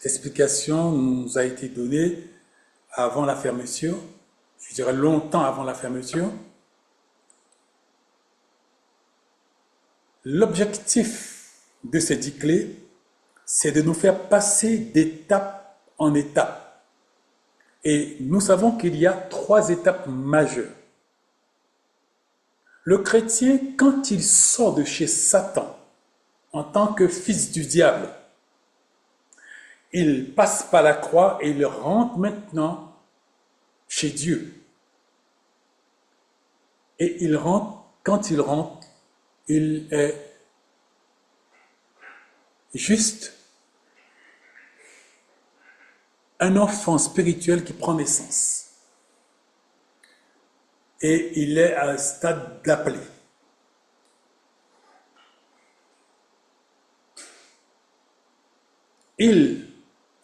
Cette explication nous a été donnée avant la fermeture, je dirais longtemps avant la fermeture. L'objectif de ces 10 clés, c'est de nous faire passer d'étape en étape. Et nous savons qu'il y a 3 étapes majeures. Le chrétien, quand il sort de chez Satan en tant que fils du diable, il passe par la croix et il rentre maintenant chez Dieu. Et il rentre, quand il rentre, il est juste un enfant spirituel qui prend naissance. Et il est à un stade d'appelé. Il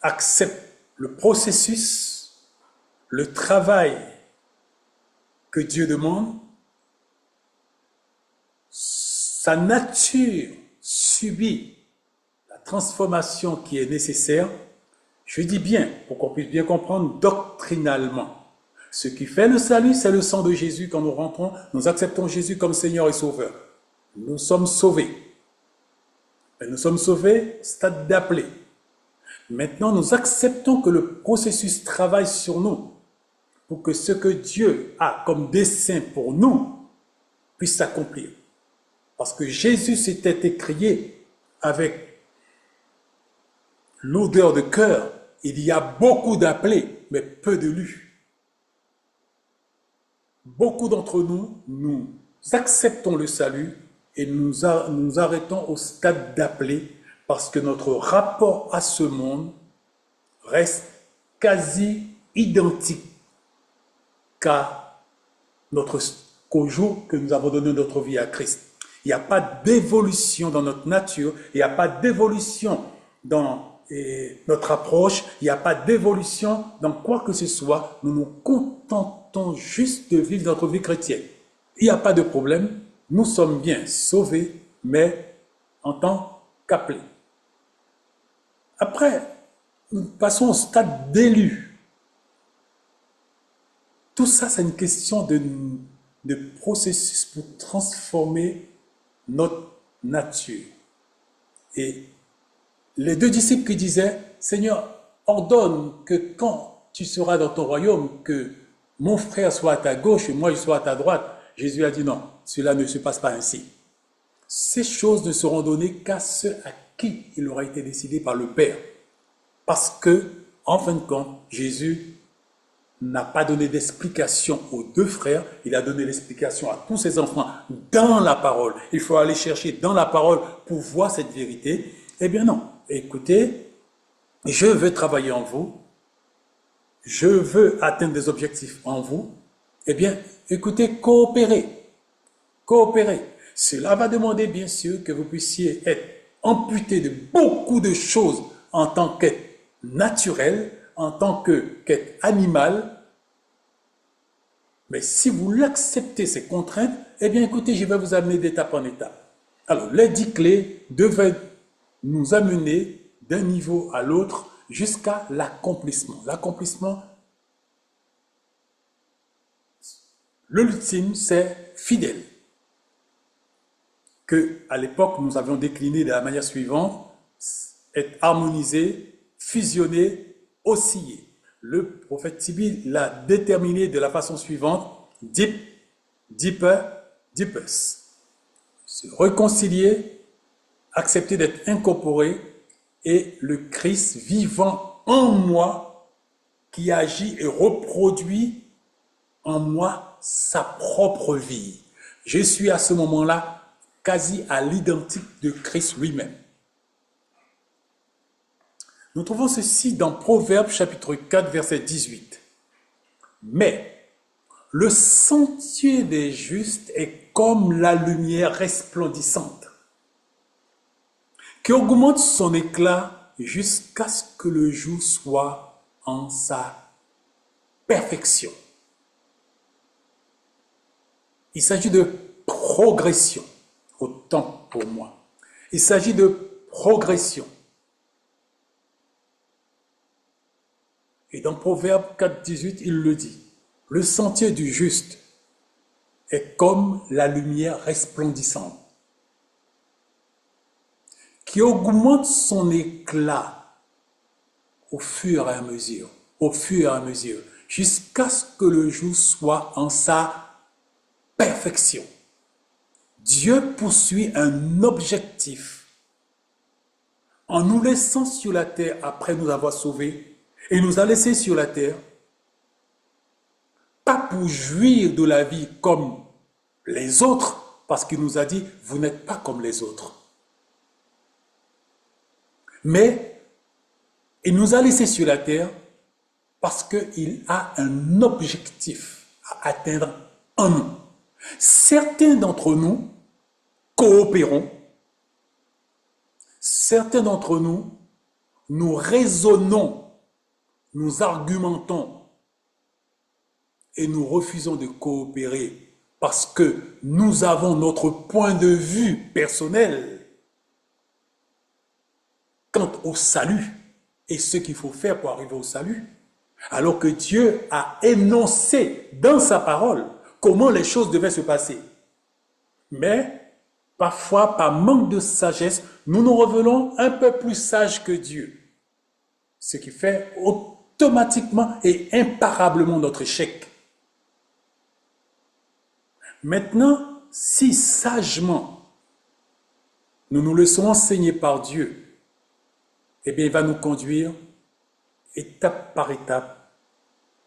accepte le processus, le travail que Dieu demande. Sa nature subit la transformation qui est nécessaire. Je dis bien, pour qu'on puisse bien comprendre doctrinalement. Ce qui fait le salut, c'est le sang de Jésus. Quand nous rentrons, nous acceptons Jésus comme Seigneur et Sauveur. Nous sommes sauvés. Mais nous sommes sauvés, stade d'appelé. Maintenant, nous acceptons que le processus travaille sur nous pour que ce que Dieu a comme dessein pour nous puisse s'accomplir. Parce que Jésus s'était écrié avec l'odeur de cœur. Il y a beaucoup d'appelés, mais peu d'élus. Beaucoup d'entre nous, nous acceptons le salut et nous arrêtons au stade d'appelé parce que notre rapport à ce monde reste quasi identique qu'au jour que nous avons donné notre vie à Christ. Il n'y a pas d'évolution dans notre nature, il n'y a pas d'évolution dans notre approche, il n'y a pas d'évolution dans quoi que ce soit. Nous nous contentons juste de vivre notre vie chrétienne. Il n'y a pas de problème, nous sommes bien sauvés, mais en tant qu'appelés. Après, nous passons au stade d'élu. Tout ça, c'est une question de processus pour transformer notre nature. Et les 2 disciples qui disaient, Seigneur, ordonne que quand tu seras dans ton royaume, que mon frère soit à ta gauche et moi je sois à ta droite. Jésus a dit non, cela ne se passe pas ainsi. Ces choses ne seront données qu'à ceux à qui il aura été décidé par le Père. Parce que, en fin de compte, Jésus n'a pas donné d'explication aux 2 frères, il a donné l'explication à tous ses enfants dans la parole. Il faut aller chercher dans la parole pour voir cette vérité. Eh bien non, écoutez, je veux travailler en vous, je veux atteindre des objectifs en vous. Eh bien, écoutez, coopérez. Cela va demander bien sûr que vous puissiez être amputé de beaucoup de choses en tant qu'être naturel, en tant qu'être animal. Mais si vous l'acceptez, ces contraintes, eh bien écoutez, je vais vous amener d'étape en étape. Alors, les 10 clés devaient nous amener d'un niveau à l'autre jusqu'à l'accomplissement. L'accomplissement, l'ultime, c'est fidèle. Que à l'époque, nous avions décliné de la manière suivante, être harmonisé, fusionné, oscillé. Le prophète Tibi l'a déterminé de la façon suivante, deep, deeper, deepest. Se réconcilier, accepter d'être incorporé et le Christ vivant en moi qui agit et reproduit en moi sa propre vie. Je suis à ce moment-là quasi à l'identique de Christ lui-même. Nous trouvons ceci dans Proverbes chapitre 4, verset 18. Mais le sentier des justes est comme la lumière resplendissante, qui augmente son éclat jusqu'à ce que le jour soit en sa perfection. Il s'agit de progression, autant pour moi. Il s'agit de progression. Et dans Proverbe 4, 18, il le dit. Le sentier du juste est comme la lumière resplendissante, qui augmente son éclat au fur et à mesure, jusqu'à ce que le jour soit en sa perfection. Dieu poursuit un objectif en nous laissant sur la terre après nous avoir sauvés, et nous a laissés sur la terre, pas pour jouir de la vie comme les autres, parce qu'il nous a dit, vous n'êtes pas comme les autres. Mais il nous a laissés sur la terre parce qu'il a un objectif à atteindre en nous. Certains d'entre nous coopérons, certains d'entre nous, nous raisonnons, nous argumentons et nous refusons de coopérer parce que nous avons notre point de vue personnel quant au salut et ce qu'il faut faire pour arriver au salut, alors que Dieu a énoncé dans sa parole comment les choses devaient se passer. Mais parfois, par manque de sagesse, nous nous revelons un peu plus sages que Dieu, ce qui fait automatiquement et imparablement notre échec. Maintenant, si sagement nous nous laissons enseigner par Dieu, eh bien, il va nous conduire étape par étape.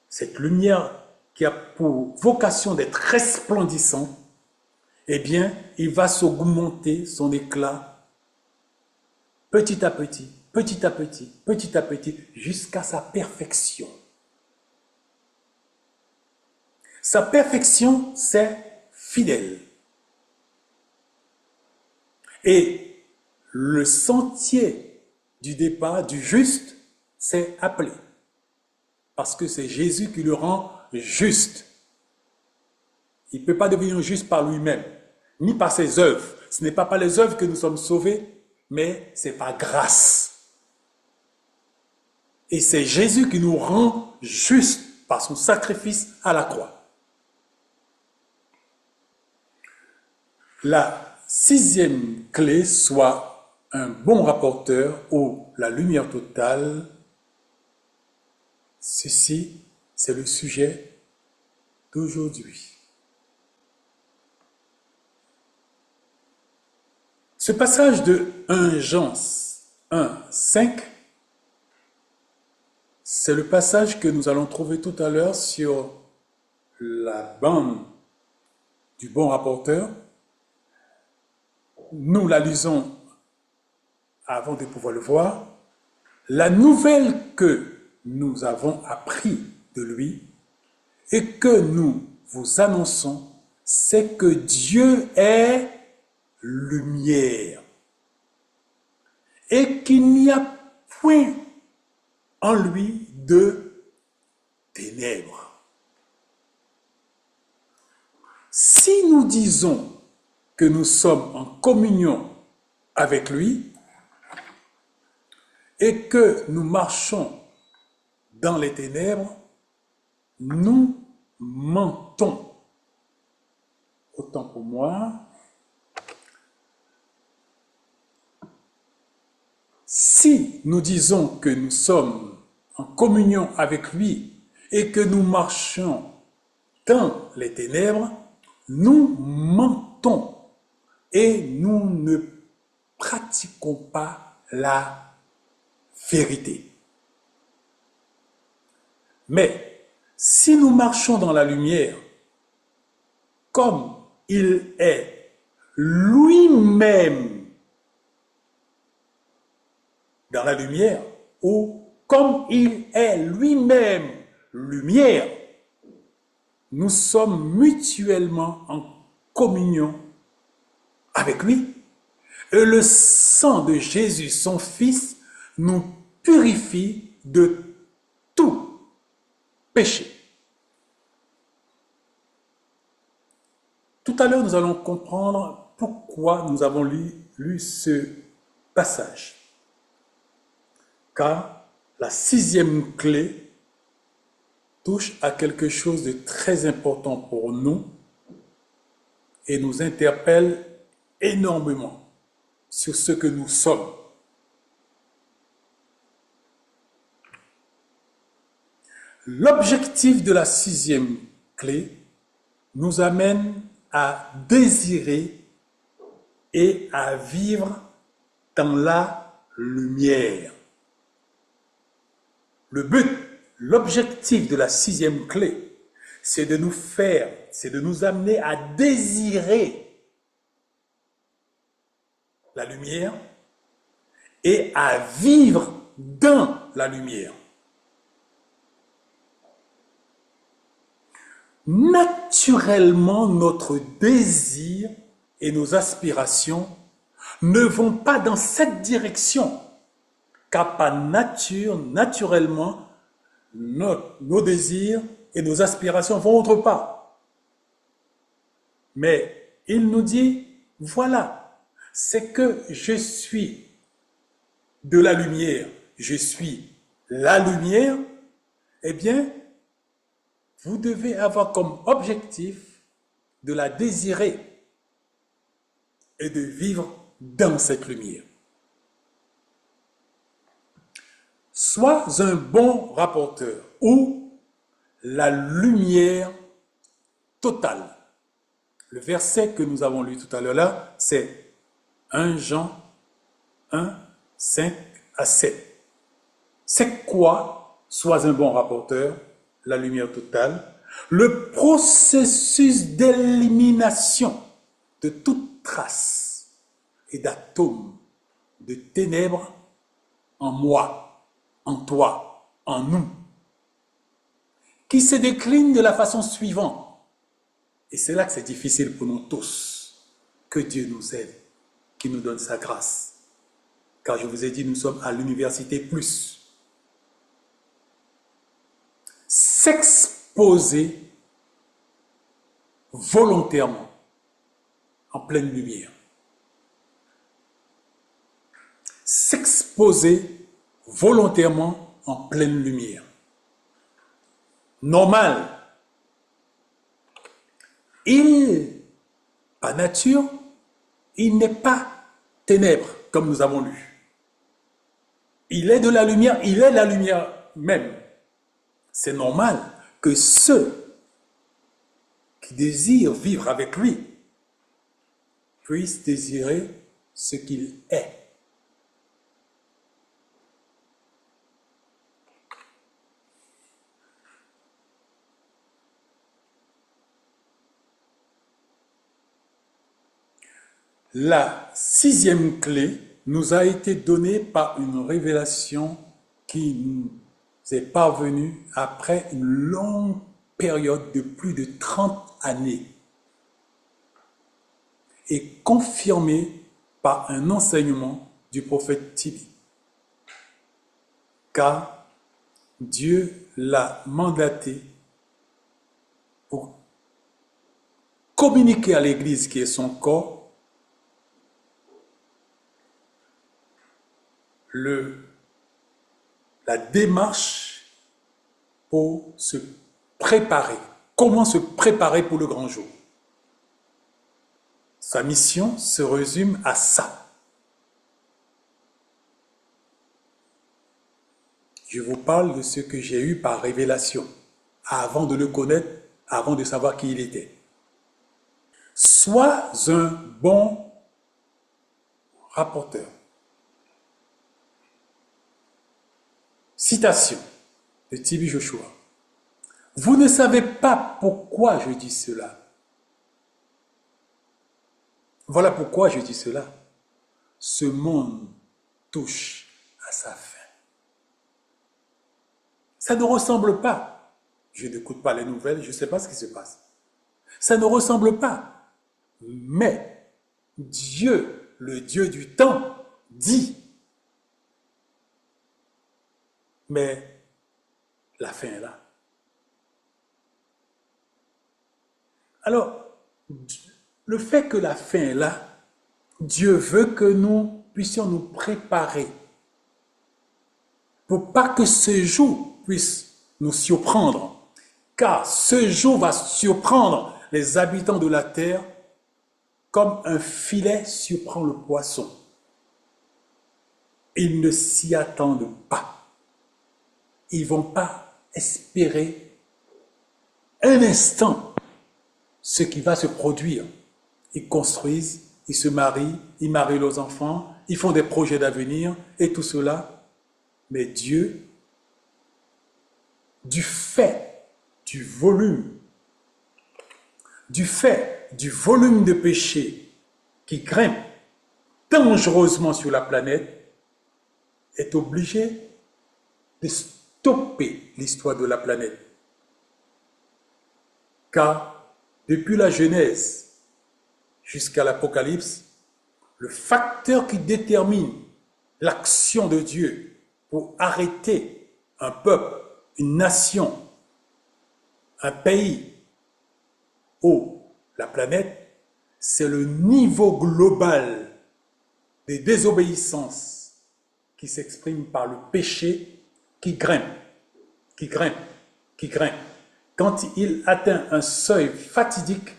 Cette lumière qui a pour vocation d'être resplendissante, eh bien, il va s'augmenter son éclat petit à petit, petit à petit, petit à petit, jusqu'à sa perfection. Sa perfection, c'est fidèle. Et le sentier du départ, du juste, c'est appelé. Parce que c'est Jésus qui le rend juste. Il ne peut pas devenir juste par lui-même, ni par ses œuvres. Ce n'est pas par les œuvres que nous sommes sauvés, mais c'est par grâce. Et c'est Jésus qui nous rend juste par son sacrifice à la croix. La sixième clé, soit un bon rapporteur ou la lumière totale, ceci, c'est le sujet d'aujourd'hui. Ce passage de 1 Jean 1, 5, c'est le passage que nous allons trouver tout à l'heure sur la bande du bon rapporteur. Nous la lisons avant de pouvoir le voir. La nouvelle que nous avons appris de lui et que nous vous annonçons, c'est que Dieu est lumière et qu'il n'y a point en lui de ténèbres. Si nous disons que nous sommes en communion avec lui et que nous marchons dans les ténèbres, nous mentons. Autant pour moi. Si nous disons que nous sommes en communion avec lui et que nous marchons dans les ténèbres, nous mentons et nous ne pratiquons pas la vérité. Mais si nous marchons dans la lumière, comme il est lui-même dans la lumière, ou comme il est lui-même lumière, nous sommes mutuellement en communion avec lui. Et le sang de Jésus, son Fils, nous purifie de tout péché. Tout à l'heure, nous allons comprendre pourquoi nous avons lu ce passage. Car la sixième clé touche à quelque chose de très important pour nous et nous interpelle énormément sur ce que nous sommes. L'objectif de la 6e clé nous amène à désirer et à vivre dans la lumière. Le but, l'objectif de la 6e clé, c'est de nous amener à désirer la lumière et à vivre dans la lumière. Naturellement, notre désir et nos aspirations ne vont pas dans cette direction, car par nature, naturellement, nos désirs et nos aspirations vont autre part. Mais il nous dit, voilà, c'est que je suis de la lumière, je suis la lumière, eh bien, vous devez avoir comme objectif de la désirer et de vivre dans cette lumière. Sois un bon rapporteur ou la lumière totale. Le verset que nous avons lu tout à l'heure là, c'est 1 Jean 1, 5 à 7. C'est quoi, sois un bon rapporteur, la lumière totale? Le processus d'élimination de toute trace et d'atomes de ténèbres en moi, en toi, en nous, qui se décline de la façon suivante. Et c'est là que c'est difficile pour nous tous. Que Dieu nous aide, qu'il nous donne sa grâce. Car je vous ai dit, nous sommes à l'université plus. S'exposer volontairement en pleine lumière. S'exposer volontairement en pleine lumière. Normal. Par nature, il n'est pas ténèbres, comme nous avons lu. Il est de la lumière, il est la lumière même. C'est normal que ceux qui désirent vivre avec lui puissent désirer ce qu'il est. La 6e clé nous a été donnée par une révélation qui nous est parvenue après une longue période de plus de 30 années et confirmée par un enseignement du prophète Tibi. Car Dieu l'a mandaté pour communiquer à l'Église qui est son corps la démarche pour se préparer. Comment se préparer pour le grand jour? Sa mission se résume à ça. Je vous parle de ce que j'ai eu par révélation, avant de le connaître, avant de savoir qui il était. Sois un bon rapporteur. Citation de Tibi Joshua. Vous ne savez pas pourquoi je dis cela. Voilà pourquoi je dis cela. Ce monde touche à sa fin. Ça ne ressemble pas. Je n'écoute pas les nouvelles, je ne sais pas ce qui se passe. Ça ne ressemble pas. Mais Dieu, le Dieu du temps, dit. Mais la fin est là. Alors, le fait que la fin est là, Dieu veut que nous puissions nous préparer pour pas que ce jour puisse nous surprendre car ce jour va surprendre les habitants de la terre comme un filet surprend le poisson. Ils ne s'y attendent pas. Ils ne vont pas espérer un instant ce qui va se produire. Ils construisent, ils se marient, ils marient leurs enfants, ils font des projets d'avenir et tout cela. Mais Dieu, du fait du volume de péché qui grimpe dangereusement sur la planète, est obligé de stopper l'histoire de la planète. Car depuis la Genèse jusqu'à l'Apocalypse, le facteur qui détermine l'action de Dieu pour arrêter un peuple, une nation, un pays ou la planète, c'est le niveau global des désobéissances qui s'exprime par le péché qui grimpe, qui grimpe, qui grimpe. Quand il atteint un seuil fatidique,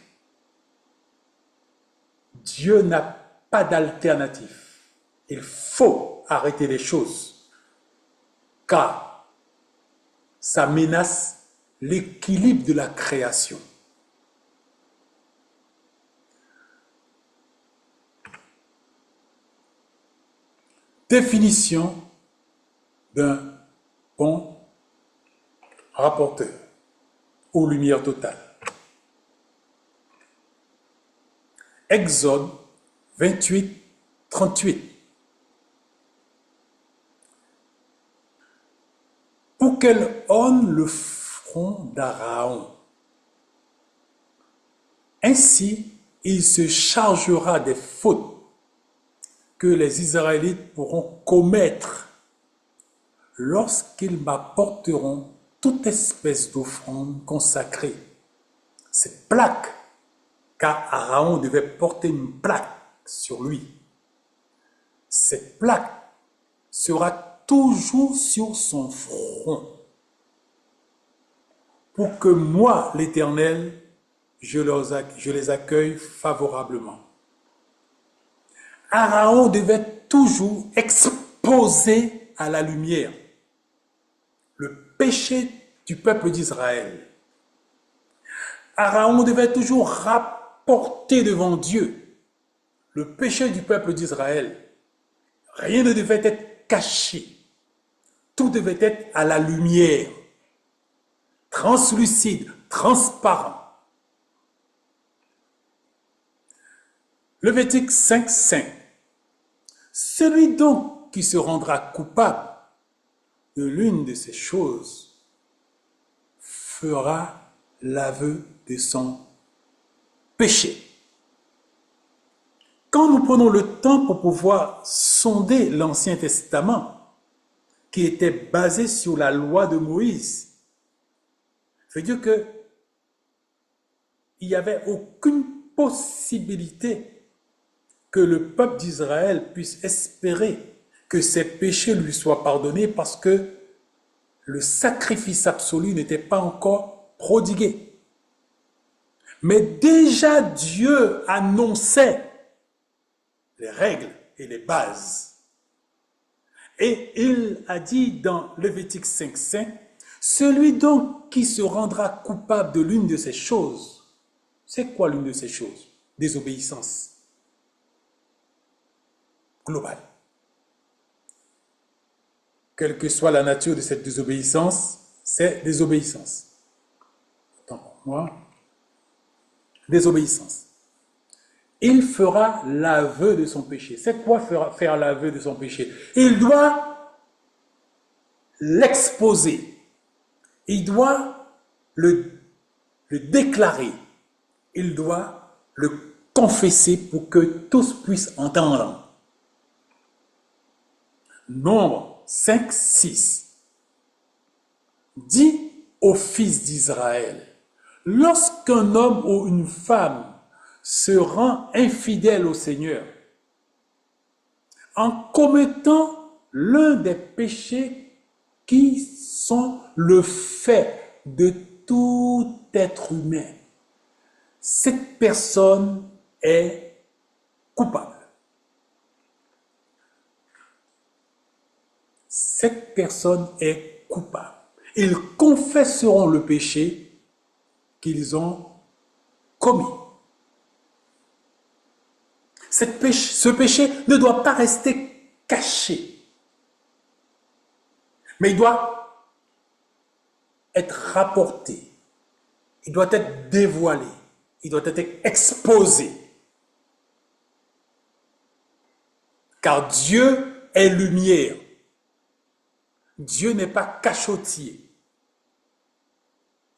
Dieu n'a pas d'alternative. Il faut arrêter les choses, car ça menace l'équilibre de la création. Définition d'un bon rapporteur ou lumière totale. Exode 28, 38. Pour qu'elle orne le front d'Aaron. Ainsi, il se chargera des fautes que les Israélites pourront commettre lorsqu'ils m'apporteront toute espèce d'offrande consacrée. Cette plaque, car Aaron devait porter une plaque sur lui. Cette plaque sera toujours sur son front pour que moi, l'Éternel, je les accueille favorablement. Aaron devait toujours exposer à la lumière le péché du peuple d'Israël. Aaron devait toujours rapporter devant Dieu le péché du peuple d'Israël. Rien ne devait être caché. Tout devait être à la lumière, translucide, transparent. Lévitique 5:5. Celui donc qui se rendra coupable de l'une de ces choses fera l'aveu de son péché. Quand nous prenons le temps pour pouvoir sonder l'Ancien Testament, qui était basé sur la loi de Moïse, ça veut dire qu'il n'y avait aucune possibilité que le peuple d'Israël puisse espérer que ses péchés lui soient pardonnés parce que le sacrifice absolu n'était pas encore prodigué. Mais déjà Dieu annonçait les règles et les bases. Et il a dit dans Lévitique 5:5, celui donc qui se rendra coupable de l'une de ces choses, c'est quoi l'une de ces choses? Désobéissance globale. Quelle que soit la nature de cette désobéissance, c'est désobéissance. Attends pour moi. Désobéissance. Il fera l'aveu de son péché. C'est quoi faire l'aveu de son péché? Il doit l'exposer. Il doit le déclarer. Il doit le confesser pour que tous puissent entendre. Nombre 5:6 dit aux fils d'Israël, lorsqu'un homme ou une femme se rend infidèle au Seigneur en commettant l'un des péchés qui sont le fait de tout être humain, cette personne est coupable. Cette personne est coupable. Ils confesseront le péché qu'ils ont commis. Ce péché ne doit pas rester caché, mais il doit être rapporté, il doit être dévoilé, il doit être exposé. Car Dieu est lumière. Dieu n'est pas cachotier.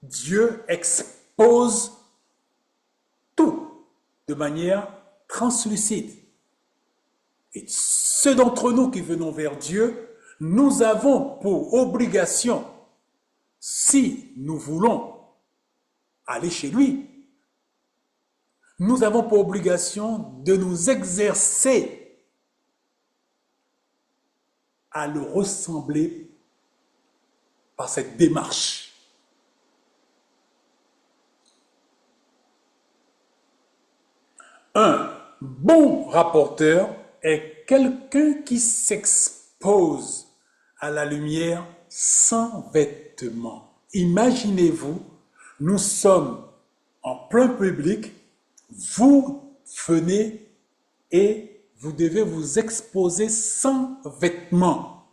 Dieu expose tout de manière translucide. Et ceux d'entre nous qui venons vers Dieu, nous avons pour obligation, si nous voulons aller chez lui, nous avons pour obligation de nous exercer à le ressembler par cette démarche. Un bon rapporteur est quelqu'un qui s'expose à la lumière sans vêtements. Imaginez-vous, nous sommes en plein public, vous venez et vous devez vous exposer sans vêtements.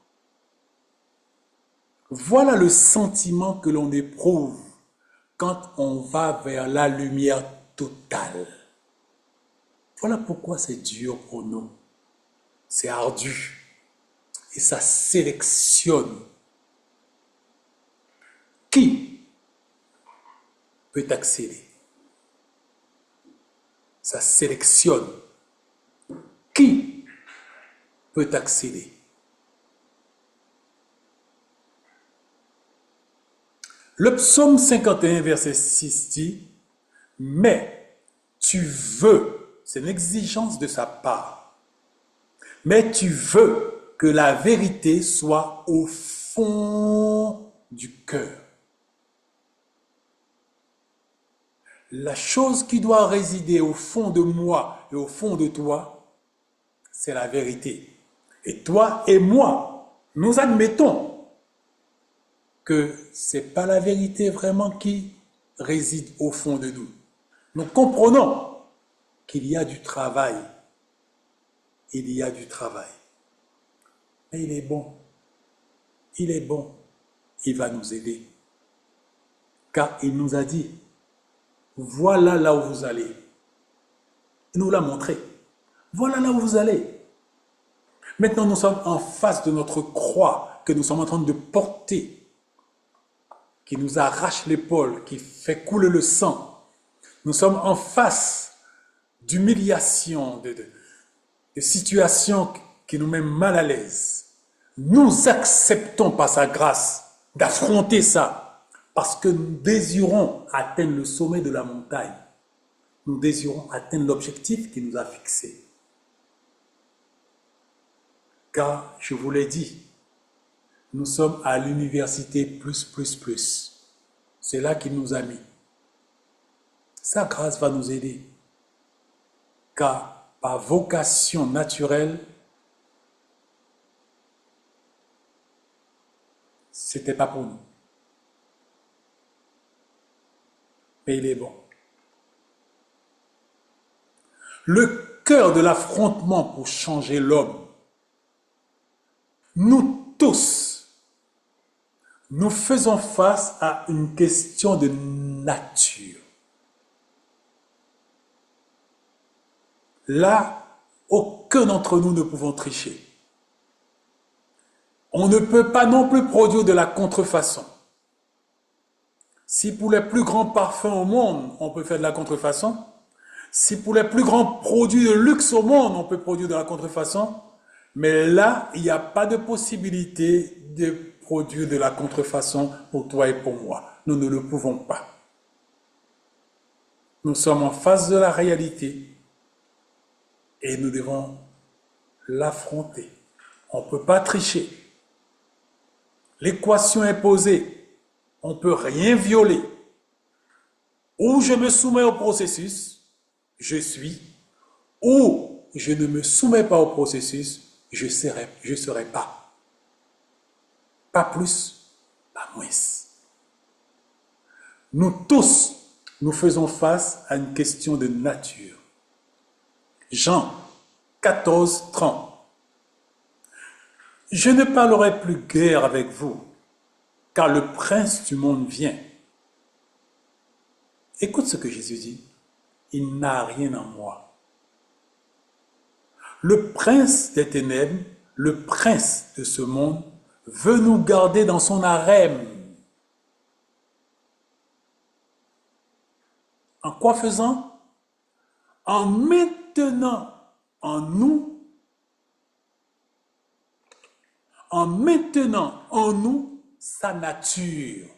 Voilà le sentiment que l'on éprouve quand on va vers la lumière totale. Voilà pourquoi c'est dur pour nous. C'est ardu. Et ça sélectionne. Qui peut accéder? Ça sélectionne. Qui peut accéder? Le psaume 51, verset 6 dit, « Mais tu veux », c'est une exigence de sa part, « mais tu veux que la vérité soit au fond du cœur. » La chose qui doit résider au fond de moi et au fond de toi, c'est la vérité. Et toi et moi, nous admettons que ce n'est pas la vérité vraiment qui réside au fond de nous. Nous comprenons qu'il y a du travail. Il y a du travail. Mais il est bon. Il est bon. Il va nous aider. Car il nous a dit, voilà là où vous allez. Il nous l'a montré. Voilà là où vous allez. Maintenant, nous sommes en face de notre croix que nous sommes en train de porter, qui nous arrache l'épaule, qui fait couler le sang. Nous sommes en face d'humiliation, de situations qui nous mettent mal à l'aise. Nous acceptons par sa grâce d'affronter ça parce que nous désirons atteindre le sommet de la montagne. Nous désirons atteindre l'objectif qui nous a fixé. Car, je vous l'ai dit, nous sommes à l'université plus. C'est là qu'il nous a mis. Sa grâce va nous aider. Car, par vocation naturelle, c'était pas pour nous. Mais il est bon. Le cœur de l'affrontement pour changer l'homme, nous tous, nous faisons face à une question de nature. Là, aucun d'entre nous ne pouvons tricher. On ne peut pas non plus produire de la contrefaçon. Si pour les plus grands parfums au monde, on peut faire de la contrefaçon, si pour les plus grands produits de luxe au monde, on peut produire de la contrefaçon, mais là, il n'y a pas de possibilité de produire de la contrefaçon pour toi et pour moi. Nous ne le pouvons pas. Nous sommes en face de la réalité et nous devons l'affronter. On ne peut pas tricher. L'équation est posée. On ne peut rien violer. Ou je me soumets au processus, je suis, ou je ne me soumets pas au processus, je serai pas. Pas plus, pas moins. Nous tous, nous faisons face à une question de nature. Jean 14, 30. Je ne parlerai plus guère avec vous, car le prince du monde vient. Écoute ce que Jésus dit. Il n'a rien en moi. Le prince des ténèbres, le prince de ce monde, veut nous garder dans son harem. En quoi faisant? En maintenant en nous sa nature.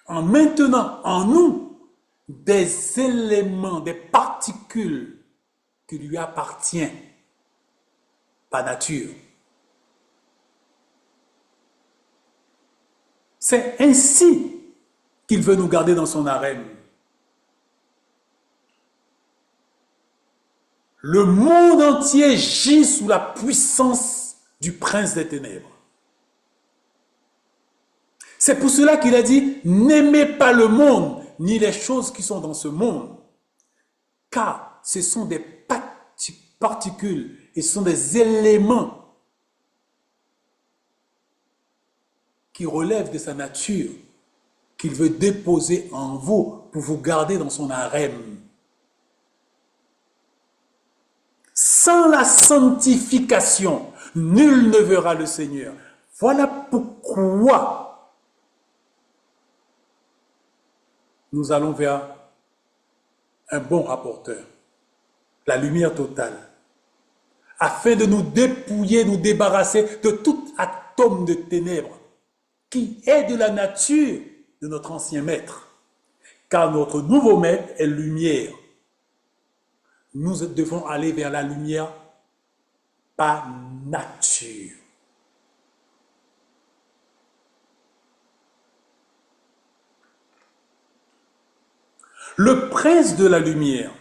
En maintenant en nous des éléments, des particules qui lui appartiennent par nature. C'est ainsi qu'il veut nous garder dans son harem. Le monde entier gît sous la puissance du prince des ténèbres. C'est pour cela qu'il a dit, n'aimez pas le monde, ni les choses qui sont dans ce monde, car ce sont des particules et ce sont des éléments qui relèvent de sa nature, qu'il veut déposer en vous pour vous garder dans son harem. Sans la sanctification, nul ne verra le Seigneur. Voilà pourquoi nous allons vers un bon rapporteur, la lumière totale, afin de nous dépouiller, nous débarrasser de tout atome de ténèbres qui est de la nature de notre ancien maître. Car notre nouveau maître est lumière. Nous devons aller vers la lumière par nature. Le prince de la lumière,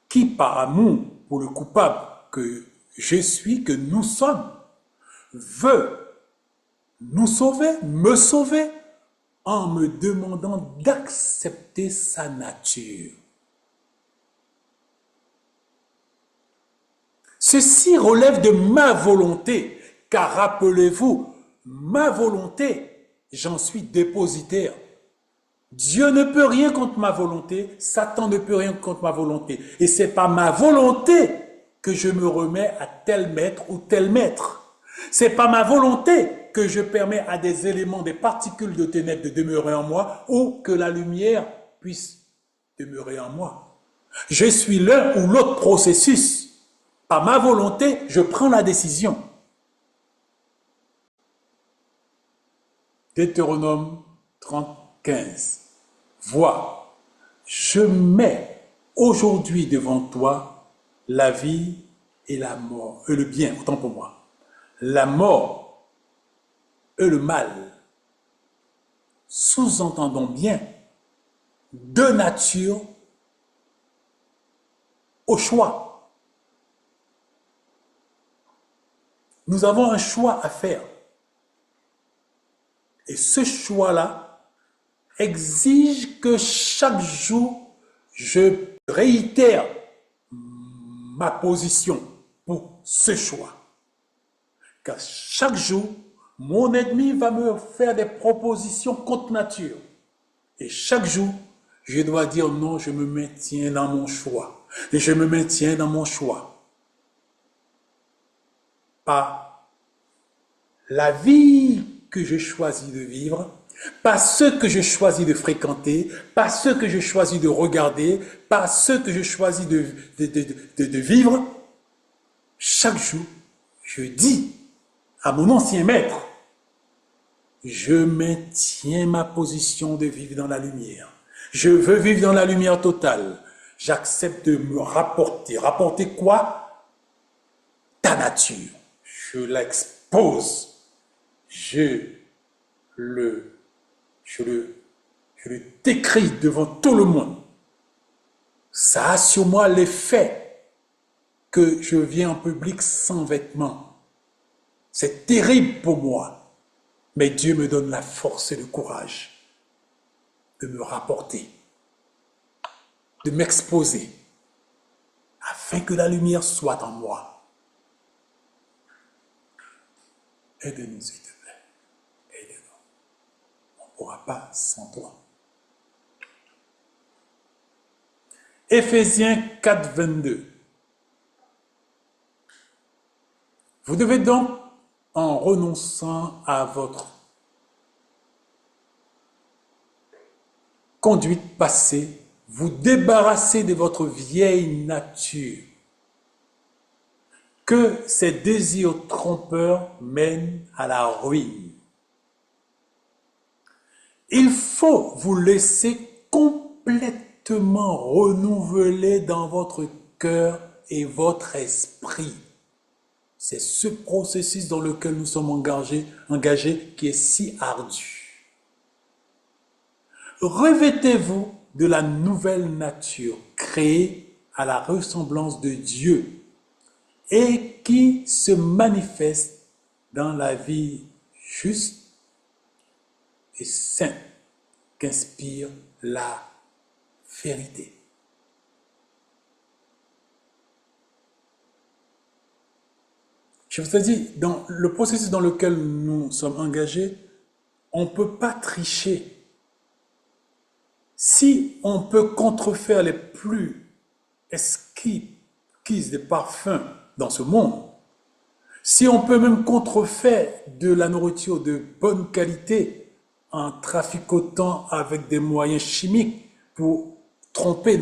qui par amour pour le coupable que je suis, que nous sommes, veut nous sauver, me sauver, en me demandant d'accepter sa nature. Ceci relève de ma volonté, car rappelez-vous, ma volonté, j'en suis dépositaire. Dieu ne peut rien contre ma volonté, Satan ne peut rien contre ma volonté. Et c'est pas ma volonté que je me remets à tel maître ou tel maître. C'est pas ma volonté que je permets à des éléments, des particules de ténèbres de demeurer en moi ou que la lumière puisse demeurer en moi. Je suis l'un ou l'autre processus. Par ma volonté, je prends la décision. Deutéronome 30:15. Vois, je mets aujourd'hui devant toi la vie et la mort, et le bien, autant pour moi. La mort et le mal. Sous-entendons bien, de nature au choix. Nous avons un choix à faire. Et ce choix-là exige que chaque jour, je réitère ma position pour ce choix. Car chaque jour, mon ennemi va me faire des propositions contre nature. Et chaque jour, je dois dire non, je me maintiens dans mon choix. Et je me maintiens dans mon choix. Pas la vie que je choisis de vivre, pas ceux que je choisis de fréquenter, pas ceux que je choisis de regarder, pas ceux que je choisis de vivre. Chaque jour, je dis à mon ancien maître, je maintiens ma position de vivre dans la lumière. Je veux vivre dans la lumière totale. J'accepte de me rapporter. Rapporter quoi? Ta nature. Je l'expose. Je je le décris devant tout le monde. Ça a sur moi l'effet que je viens en public sans vêtements. C'est terrible pour moi. Mais Dieu me donne la force et le courage de me rapporter, de m'exposer, afin que la lumière soit en moi. Aide-nous, s'il te plaît. Aide-nous. On ne pourra pas sans toi. Éphésiens 4, 22. Vous devez donc, en renonçant à votre conduite passée, vous débarrasser de votre vieille nature, que ces désirs trompeurs mènent à la ruine. Il faut vous laisser complètement renouveler dans votre cœur et votre esprit. C'est ce processus dans lequel nous sommes engagés qui est si ardu. Revêtez-vous de la nouvelle nature créée à la ressemblance de Dieu et qui se manifeste dans la vie juste et sainte qu'inspire la vérité. Je vous ai dit, dans le processus dans lequel nous sommes engagés, on ne peut pas tricher. Si on peut contrefaire les plus exquis des parfums dans ce monde, si on peut même contrefaire de la nourriture de bonne qualité en traficotant avec des moyens chimiques pour tromper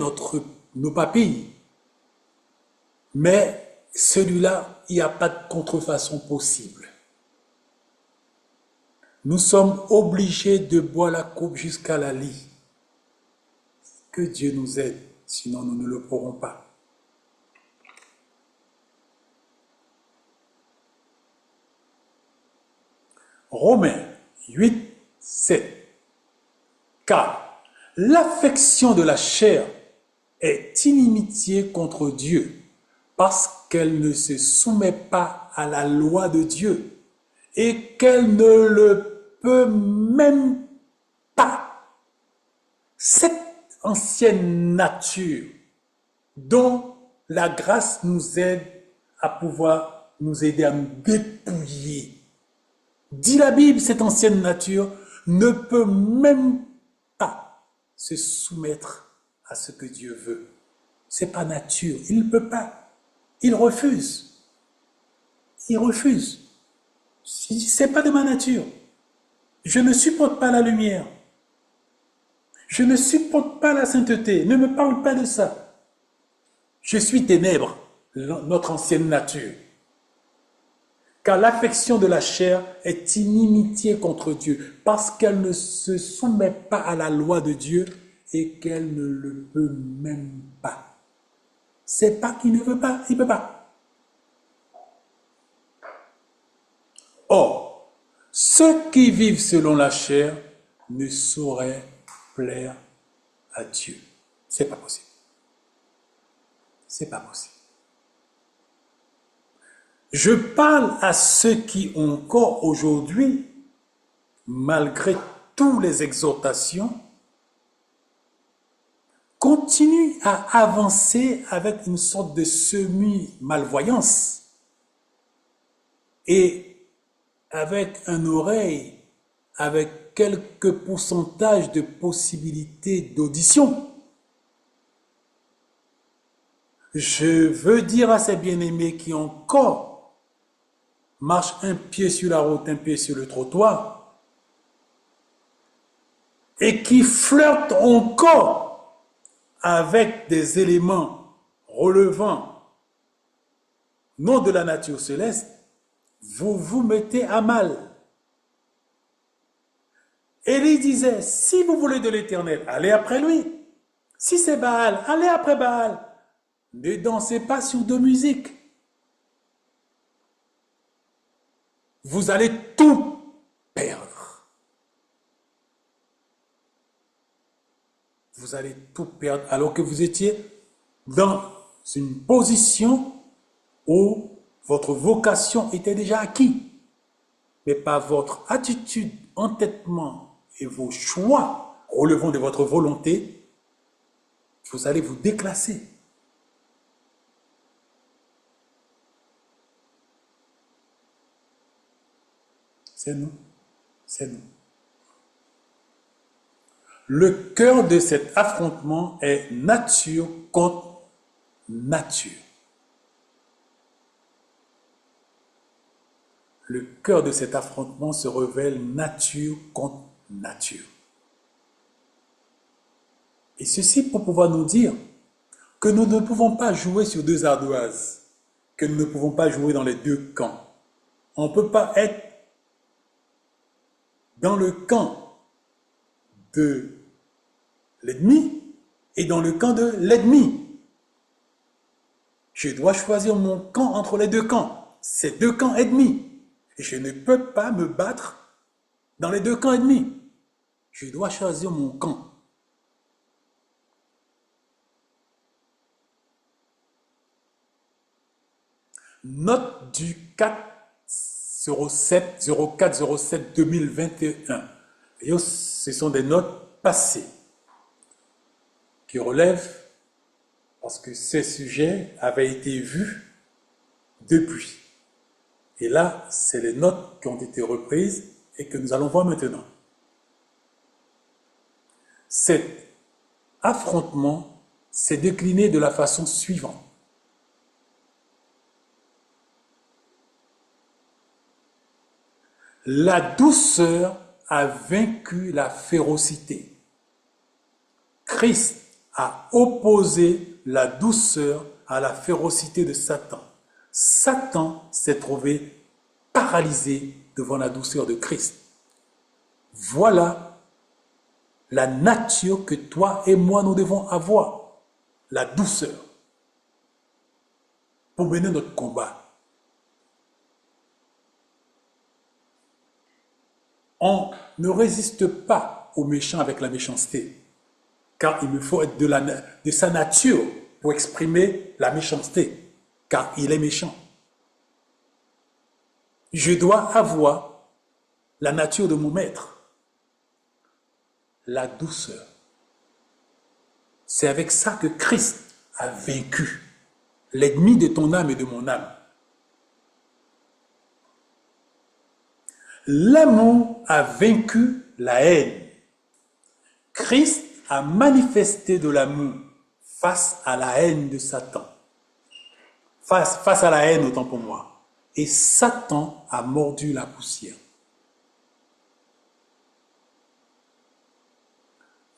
nos papilles, mais celui-là, il n'y a pas de contrefaçon possible. Nous sommes obligés de boire la coupe jusqu'à la lie. Que Dieu nous aide, sinon nous ne le pourrons pas. Romains 8, 7. Car l'affection de la chair est inimitié contre Dieu, parce qu'elle ne se soumet pas à la loi de Dieu et qu'elle ne le peut même pas. Cette ancienne nature dont la grâce nous aide à pouvoir nous aider à nous dépouiller. Dit la Bible, cette ancienne nature ne peut même pas se soumettre à ce que Dieu veut. C'est pas nature, il ne peut pas. Il refuse. Il refuse. C'est pas de ma nature. Je ne supporte pas la lumière. Je ne supporte pas la sainteté. Ne me parle pas de ça. Je suis ténèbres, notre ancienne nature. Car l'affection de la chair est inimitié contre Dieu, parce qu'elle ne se soumet pas à la loi de Dieu et qu'elle ne le peut même pas. C'est pas qu'il ne veut pas, il ne peut pas. Or, ceux qui vivent selon la chair ne sauraient plaire à Dieu. C'est pas possible. C'est pas possible. Je parle à ceux qui encore aujourd'hui, malgré toutes les exhortations, continuent à avancer avec une sorte de semi-malvoyance et avec un oreille, avec quelques pourcentages de possibilités d'audition. Je veux dire à ces bien-aimés qui encore marchent un pied sur la route, un pied sur le trottoir, et qui flirtent encore avec des éléments relevant non de la nature céleste, vous vous mettez à mal. Élie disait, si vous voulez de l'Éternel, allez après lui. Si c'est Baal, allez après Baal. Ne dansez pas sur de musique. Vous allez tout perdre. vous allez tout perdre alors que vous étiez dans une position où votre vocation était déjà acquise. Mais par votre attitude, entêtement et vos choix relevant de votre volonté, vous allez vous déclasser. C'est nous. C'est nous. Le cœur de cet affrontement est nature contre nature. Le cœur de cet affrontement se révèle nature contre nature. Et ceci pour pouvoir nous dire que nous ne pouvons pas jouer sur deux ardoises, que nous ne pouvons pas jouer dans les deux camps. On ne peut pas être dans le camp de l'ennemi et dans le camp de l'ennemi. Je dois choisir mon camp entre les deux camps. Ces deux camps ennemis. Et je ne peux pas me battre dans les deux camps ennemis. Je dois choisir mon camp. Note du 4-07-2021. Et ce sont des notes passées qui relèvent parce que ces sujets avaient été vus depuis. Et là, c'est les notes qui ont été reprises et que nous allons voir maintenant. Cet affrontement s'est décliné de la façon suivante. La douceur a vaincu la férocité. Christ a opposé la douceur à la férocité de Satan. Satan s'est trouvé paralysé devant la douceur de Christ. Voilà la nature que toi et moi nous devons avoir, la douceur, pour mener notre combat. On ne résiste pas aux méchants avec la méchanceté, car il me faut être de sa nature pour exprimer la méchanceté, car il est méchant. Je dois avoir la nature de mon maître, la douceur. C'est avec ça que Christ a vaincu l'ennemi de ton âme et de mon âme. L'amour a vaincu la haine. Christ a manifesté de l'amour face à la haine de Satan. Face à la haine, autant pour moi. Et Satan a mordu la poussière.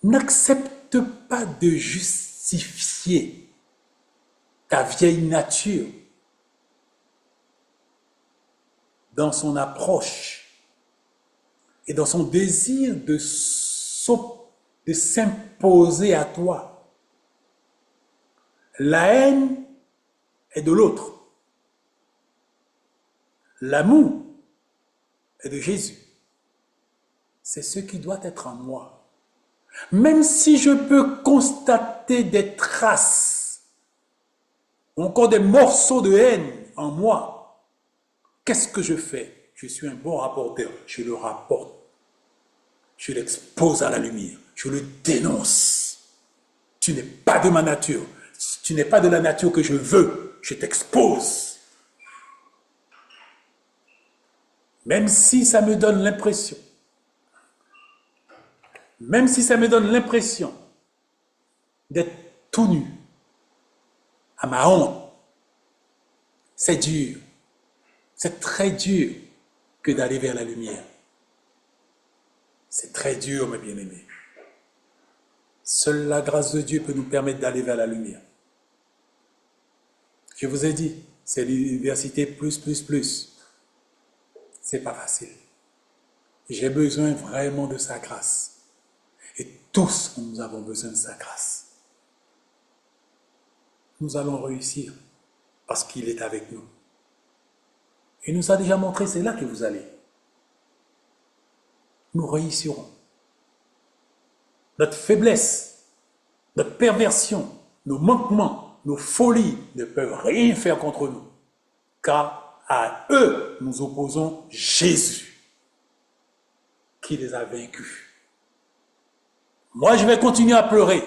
N'accepte pas de justifier ta vieille nature dans son approche et dans son désir de s'imposer à toi. La haine est de l'autre. L'amour est de Jésus. C'est ce qui doit être en moi. Même si je peux constater des traces, ou encore des morceaux de haine en moi, qu'est-ce que je fais? Je suis un bon rapporteur. Je le rapporte. Je l'expose à la lumière. Je le dénonce. Tu n'es pas de ma nature. Tu n'es pas de la nature que je veux. Je t'expose. Même si ça me donne l'impression, d'être tout nu, à ma honte, c'est dur. C'est très dur que d'aller vers la lumière. C'est très dur, mes bien-aimés. Seule la grâce de Dieu peut nous permettre d'aller vers la lumière. Je vous ai dit, c'est l'université plus. C'est pas facile. J'ai besoin vraiment de sa grâce. Et tous, nous avons besoin de sa grâce. Nous allons réussir parce qu'il est avec nous. Il nous a déjà montré, c'est là que vous allez. Nous réussirons. Notre faiblesse notre perversion, nos manquements, nos folies ne peuvent rien faire contre nous. Car à eux, nous opposons Jésus, qui les a vaincus. Moi, je vais continuer à pleurer,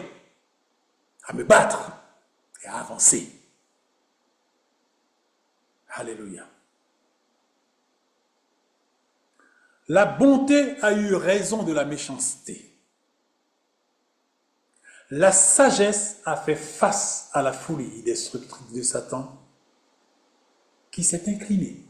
à me battre et à avancer. Alléluia. La bonté a eu raison de la méchanceté. La sagesse a fait face à la folie destructrice de Satan qui s'est inclinée.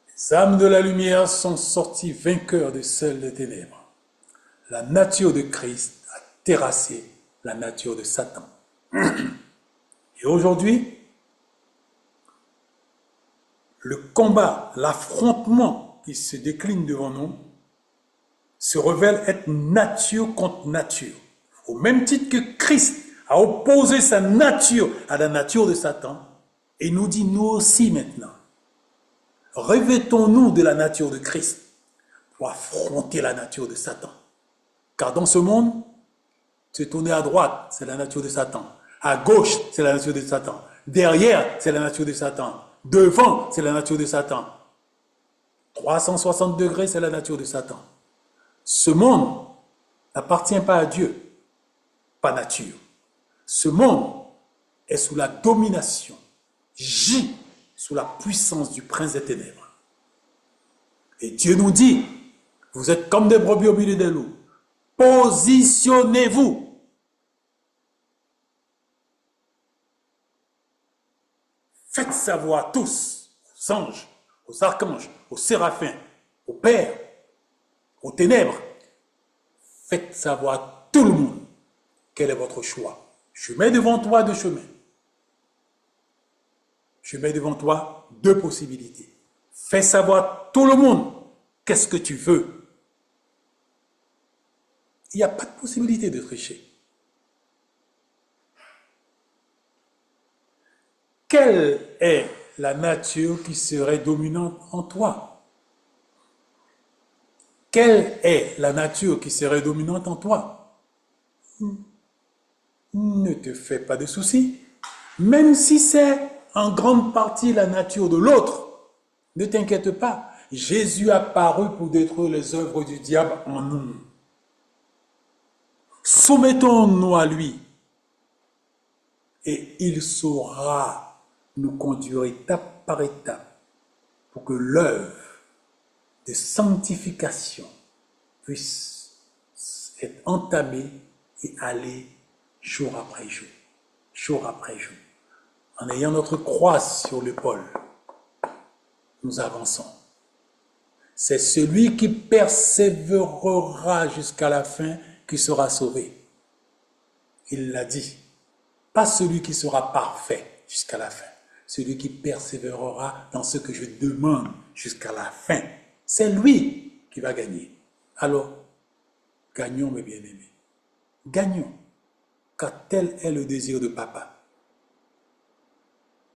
Les âmes de la lumière sont sorties vainqueurs de celles des ténèbres. La nature de Christ a terrassé la nature de Satan. Et aujourd'hui, le combat, l'affrontement qui se décline devant nous se révèle être nature contre nature. Au même titre que Christ a opposé sa nature à la nature de Satan, et nous dit nous aussi maintenant, revêtons-nous de la nature de Christ pour affronter la nature de Satan. Car dans ce monde, se tourner à droite, c'est la nature de Satan. À gauche, c'est la nature de Satan. Derrière, c'est la nature de Satan. Devant, c'est la nature de Satan. 360 degrés, c'est la nature de Satan. Ce monde n'appartient pas à Dieu, pas nature. Ce monde est sous la domination, gît sous la puissance du prince des ténèbres. Et Dieu nous dit, vous êtes comme des brebis au milieu des loups. Positionnez-vous. Faites savoir tous, aux anges, aux archanges, aux séraphins, aux pères, aux ténèbres, faites savoir à tout le monde quel est votre choix. Je mets devant toi deux chemins. Je mets devant toi deux possibilités. Fais savoir à tout le monde qu'est-ce que tu veux. Il n'y a pas de possibilité de tricher. Quelle est la nature qui serait dominante en toi? Quelle est la nature qui serait dominante en toi? Ne te fais pas de soucis. Même si c'est en grande partie la nature de l'autre, ne t'inquiète pas. Jésus a paru pour détruire les œuvres du diable en nous. Soumettons-nous à lui et il saura nous conduire étape par étape pour que l'œuvre de sanctification puisse être entamée et aller jour après jour, jour après jour. En ayant notre croix sur l'épaule, nous avançons. C'est celui qui persévérera jusqu'à la fin qui sera sauvé. Il l'a dit. Pas celui qui sera parfait jusqu'à la fin. Celui qui persévérera dans ce que je demande jusqu'à la fin. C'est lui qui va gagner. Alors, gagnons mes bien-aimés. Gagnons. Car tel est le désir de Papa.